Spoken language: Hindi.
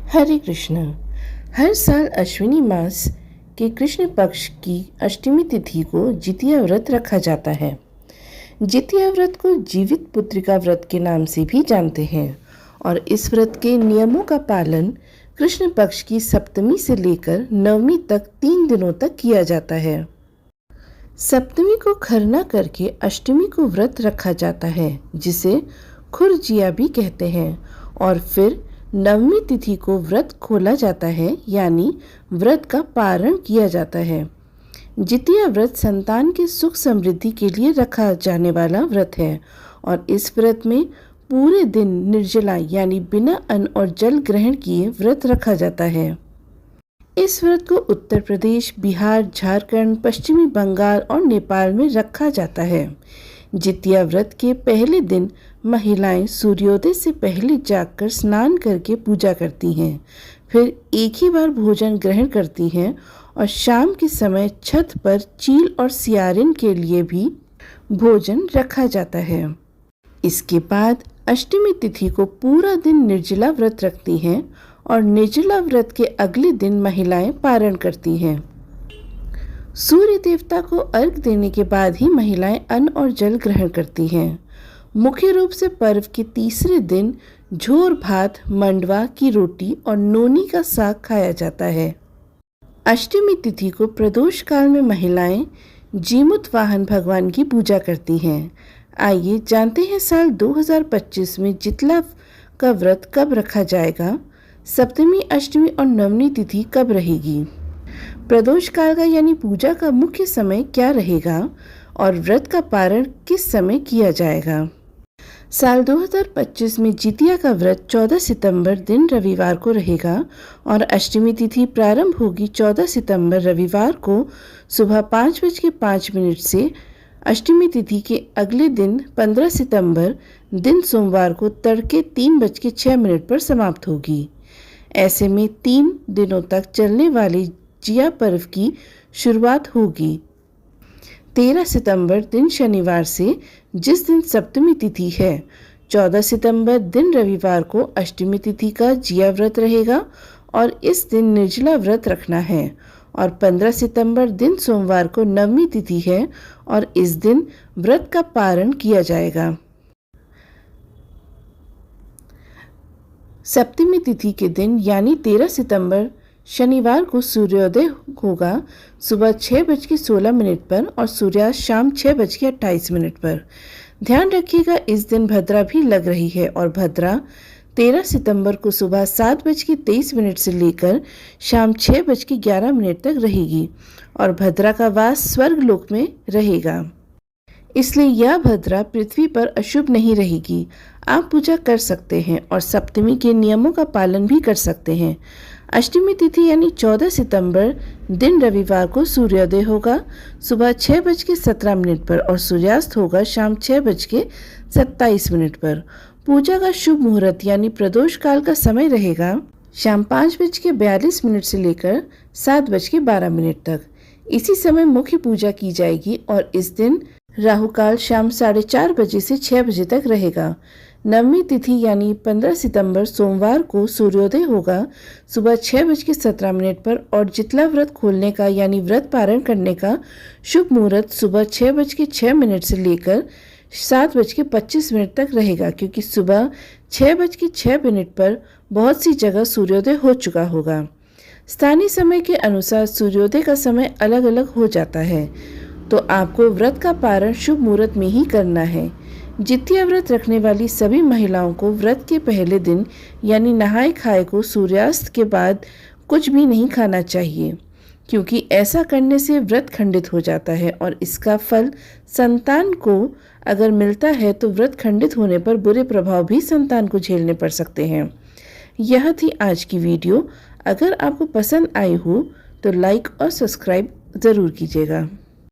हरे कृष्ण। हर साल अश्विनी मास के कृष्ण पक्ष की अष्टमी तिथि को जितिया व्रत रखा जाता है। जितिया व्रत को जीवित पुत्रिका व्रत के नाम से भी जानते हैं और इस व्रत के नियमों का पालन कृष्ण पक्ष की सप्तमी से लेकर नवमी तक 3 दिनों तक किया जाता है। सप्तमी को खरना करके अष्टमी को व्रत रखा जाता है, जिसे खुरजिया भी कहते हैं, और फिर नवमी तिथि को व्रत खोला जाता है, यानी व्रत का पारण किया जाता है। जितिया व्रत संतान के सुख समृद्धि के लिए रखा जाने वाला व्रत है और इस व्रत में पूरे दिन निर्जला यानी बिना अन्न और जल ग्रहण किए व्रत रखा जाता है। इस व्रत को उत्तर प्रदेश, बिहार, झारखंड, पश्चिमी बंगाल और नेपाल में रखा जाता है। जितिया व्रत के पहले दिन महिलाएं सूर्योदय से पहले जागकर स्नान करके पूजा करती हैं, फिर एक ही बार भोजन ग्रहण करती हैं और शाम के समय छत पर चील और सियारिन के लिए भी भोजन रखा जाता है। इसके बाद अष्टमी तिथि को पूरा दिन निर्जला व्रत रखती हैं और निर्जला व्रत के अगले दिन महिलाएं पारण करती हैं। सूर्य देवता को अर्घ देने के बाद ही महिलाएं अन्न और जल ग्रहण करती हैं। मुख्य रूप से पर्व के तीसरे दिन झोर भात, मंडवा की रोटी और नोनी का साग खाया जाता है। अष्टमी तिथि को प्रदोष काल में महिलाएं जीमुत वाहन भगवान की पूजा करती हैं। आइए जानते हैं साल 2025 में जितला का व्रत कब रखा जाएगा, सप्तमी, अष्टमी और नवमी तिथि कब रहेगी, प्रदोष काल का यानी पूजा का मुख्य समय क्या रहेगा और व्रत का पारण किस समय किया जाएगा। साल 2025 में जितिया का व्रत 14 सितंबर दिन रविवार को रहेगा और अष्टमी तिथि प्रारंभ होगी 14 सितंबर रविवार को सुबह 5:05 से। अष्टमी तिथि के अगले दिन 15 सितंबर दिन सोमवार को तड़के 3:06 पर समाप्त होगी। ऐसे में 3 दिनों तक चलने वाली जिया पर्व की शुरुआत होगी 13 सितंबर दिन शनिवार से, जिस दिन सप्तमी तिथि है। 14 सितंबर दिन रविवार को अष्टमी तिथि का जिया व्रत रहेगा और इस दिन निर्जला व्रत रखना है, और 15 सितंबर दिन सोमवार को नवमी तिथि है और इस दिन व्रत का पारण किया जाएगा। सप्तमी तिथि के दिन यानी 13 सितंबर शनिवार को सूर्योदय होगा सुबह 6:16 पर और सूर्यास्त शाम 6:28 पर। ध्यान रखिएगा इस दिन भद्रा भी लग रही है और भद्रा 13 सितंबर को सुबह 7:23 से लेकर शाम 6:11 तक रहेगी और भद्रा का वास स्वर्गलोक में रहेगा, इसलिए यह भद्रा पृथ्वी पर अशुभ नहीं रहेगी। आप पूजा कर सकते हैं और सप्तमी के नियमों का पालन भी कर सकते हैं। अष्टमी तिथि यानी 14 सितंबर दिन रविवार को सूर्योदय होगा सुबह 6:17 पर और सूर्यास्त होगा शाम 6:27 पर। पूजा का शुभ मुहूर्त यानी प्रदोष काल का समय रहेगा शाम 5:42 से लेकर 7:12 तक। इसी समय मुख्य पूजा की जाएगी और इस दिन राहु काल शाम 4:30 से 6 तक रहेगा। नवमी तिथि यानी 15 सितंबर सोमवार को सूर्योदय होगा सुबह 6:17 पर और जितला व्रत खोलने का यानी व्रत पारण करने का शुभ मुहूर्त सुबह 6:06 से लेकर 7:25 तक रहेगा, क्योंकि सुबह 6:06 पर बहुत सी जगह सूर्योदय हो चुका होगा। स्थानीय समय के अनुसार सूर्योदय का समय अलग अलग हो जाता है, तो आपको व्रत का पारण शुभ मुहूर्त में ही करना है। जितिया व्रत रखने वाली सभी महिलाओं को व्रत के पहले दिन यानी नहाए खाए को सूर्यास्त के बाद कुछ भी नहीं खाना चाहिए, क्योंकि ऐसा करने से व्रत खंडित हो जाता है और इसका फल संतान को अगर मिलता है तो व्रत खंडित होने पर बुरे प्रभाव भी संतान को झेलने पड़ सकते हैं। यह थी आज की वीडियो। अगर आपको पसंद आई हो तो लाइक और सब्सक्राइब ज़रूर कीजिएगा।